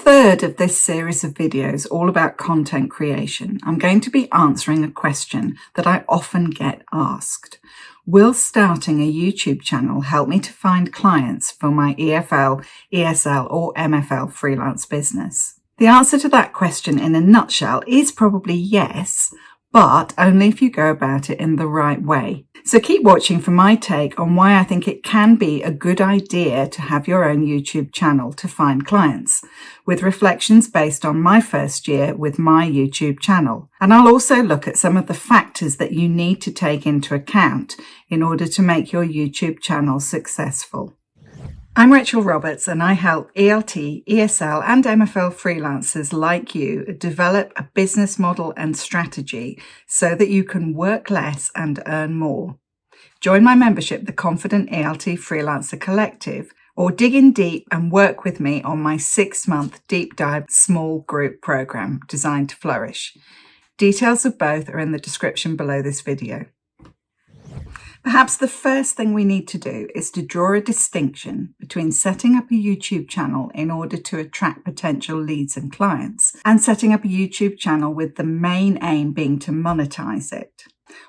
third of this series of videos, all about content creation, I'm going to be answering a question that I often get asked. Will starting a YouTube channel help me to find clients for my EFL, ESL or MFL freelance business? The answer to that question in a nutshell is probably yes, but only if you go about it in the right way. So keep watching for my take on why I think it can be a good idea to have your own YouTube channel to find clients, with reflections based on my first year with my YouTube channel. And I'll also look at some of the factors that you need to take into account in order to make your YouTube channel successful. I'm Rachel Roberts and I help ELT, ESL and MFL freelancers like you develop a business model and strategy so that you can work less and earn more. Join my membership, the Confident ELT Freelancer Collective, or dig in deep and work with me on my 6-month deep dive small group program designed to flourish. Details of both are in the description below this video. Perhaps the first thing we need to do is to draw a distinction between setting up a YouTube channel in order to attract potential leads and clients and setting up a YouTube channel with the main aim being to monetize it.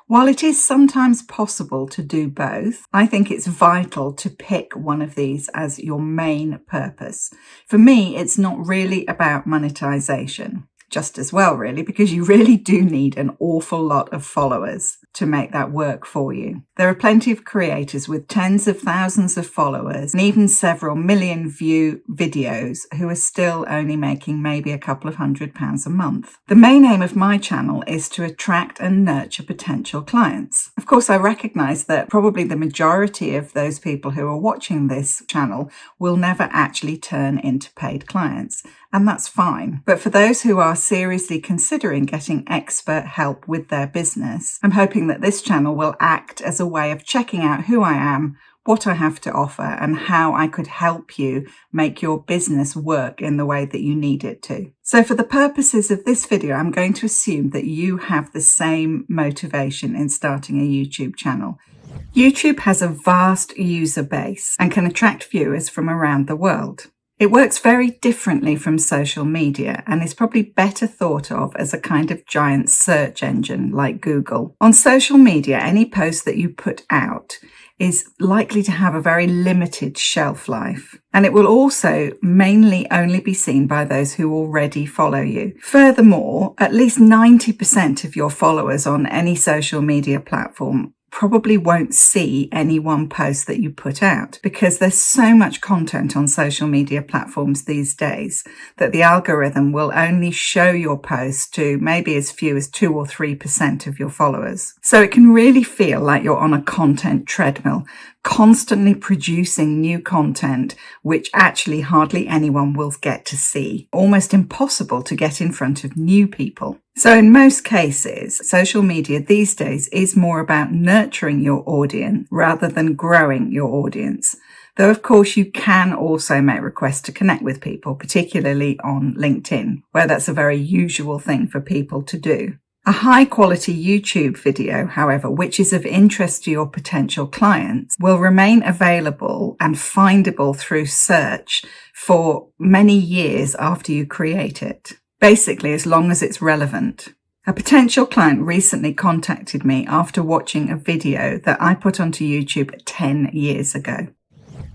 While it is sometimes possible to do both, I think it's vital to pick one of these as your main purpose. For me, it's not really about monetization. Just as well, really, because you really do need an awful lot of followers to make that work for you. There are plenty of creators with tens of thousands of followers and even several million view videos who are still only making maybe a couple of £100 a month. The main aim of my channel is to attract and nurture potential clients. Of course, I recognize that probably the majority of those people who are watching this channel will never actually turn into paid clients. And that's fine. But for those who are seriously considering getting expert help with their business, I'm hoping that this channel will act as a way of checking out who I am, what I have to offer, and how I could help you make your business work in the way that you need it to. So for the purposes of this video, I'm going to assume that you have the same motivation in starting a YouTube channel. YouTube has a vast user base and can attract viewers from around the world. It works very differently from social media and is probably better thought of as a kind of giant search engine like Google. On social media, any post that you put out is likely to have a very limited shelf life, and it will also mainly only be seen by those who already follow you. Furthermore, at least 90% of your followers on any social media platform probably won't see any one post that you put out because there's so much content on social media platforms these days that the algorithm will only show your post to maybe as few as 2 or 3% of your followers. So it can really feel like you're on a content treadmill, constantly producing new content, which actually hardly anyone will get to see. Almost impossible to get in front of new people. So in most cases, social media these days is more about nurturing your audience rather than growing your audience. Though, of course, you can also make requests to connect with people, particularly on LinkedIn, where that's a very usual thing for people to do. A high-quality YouTube video, however, which is of interest to your potential clients, will remain available and findable through search for many years after you create it. Basically, as long as it's relevant. A potential client recently contacted me after watching a video that I put onto YouTube 10 years ago.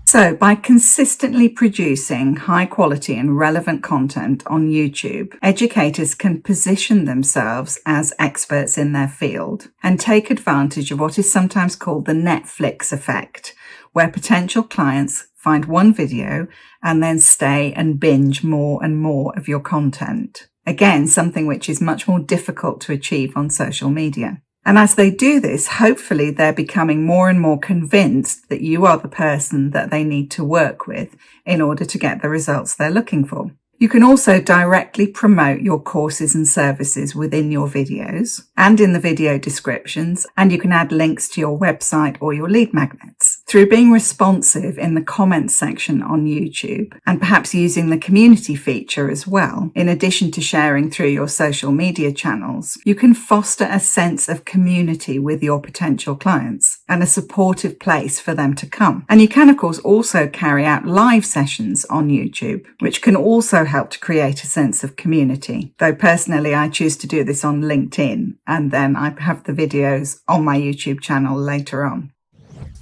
So by consistently producing high quality and relevant content on YouTube, educators can position themselves as experts in their field and take advantage of what is sometimes called the Netflix effect, where potential clients find one video and then stay and binge more and more of your content. Again, something which is much more difficult to achieve on social media. And as they do this, hopefully they're becoming more and more convinced that you are the person that they need to work with in order to get the results they're looking for. You can also directly promote your courses and services within your videos and in the video descriptions, and you can add links to your website or your lead magnets. benefits. Through being responsive in the comments section on YouTube and perhaps using the community feature as well, in addition to sharing through your social media channels, you can foster a sense of community with your potential clients and a supportive place for them to come. And you can, of course, also carry out live sessions on YouTube, which can also help to create a sense of community. Though personally, I choose to do this on LinkedIn, and then I have the videos on my YouTube channel later on.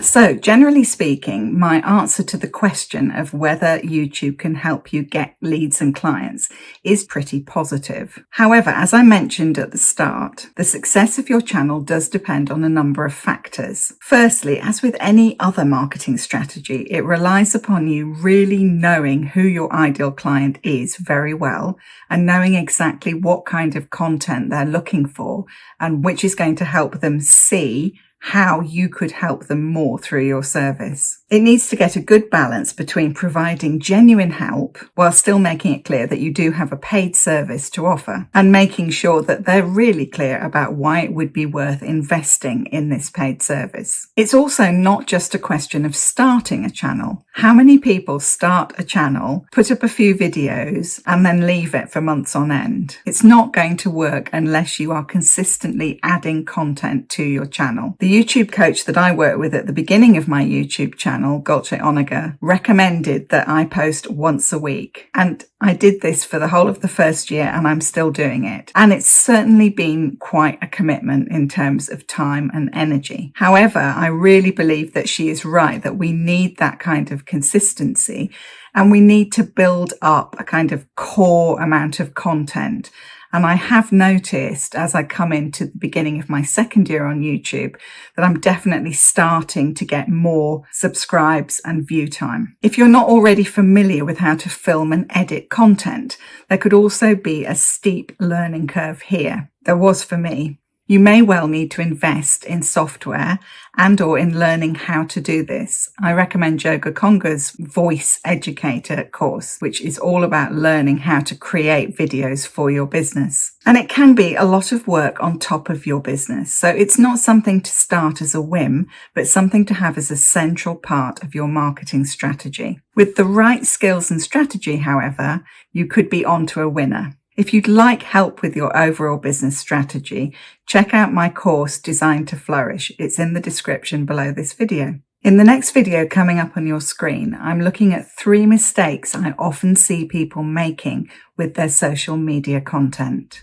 So, generally speaking, my answer to the question of whether YouTube can help you get leads and clients is pretty positive. However, as I mentioned at the start, the success of your channel does depend on a number of factors. Firstly, as with any other marketing strategy, it relies upon you really knowing who your ideal client is very well and knowing exactly what kind of content they're looking for and which is going to help them see how you could help them more through your service. It needs to get a good balance between providing genuine help while still making it clear that you do have a paid service to offer and making sure that they're really clear about why it would be worth investing in this paid service. It's also not just a question of starting a channel. How many people start a channel, put up a few videos, and then leave it for months on end? It's not going to work unless you are consistently adding content to your channel. The YouTube coach that I worked with at the beginning of my YouTube channel, Gulce Onega, recommended that I post once a week. And I did this for the whole of the first year and I'm still doing it. And it's certainly been quite a commitment in terms of time and energy. However, I really believe that she is right, that we need that kind of consistency and we need to build up a kind of core amount of content. And I have noticed as I come into the beginning of my second year on YouTube that I'm definitely starting to get more subscribes and view time. If you're not already familiar with how to film and edit content, there could also be a steep learning curve here. There was for me. You may well need to invest in software and or in learning how to do this. I recommend Joga Conga's Voice Educator course, which is all about learning how to create videos for your business. And it can be a lot of work on top of your business. So it's not something to start as a whim, but something to have as a central part of your marketing strategy. With the right skills and strategy, however, you could be onto a winner. If you'd like help with your overall business strategy, check out my course, Designed to Flourish. It's in the description below this video. In the next video coming up on your screen, I'm looking at 3 mistakes I often see people making with their social media content.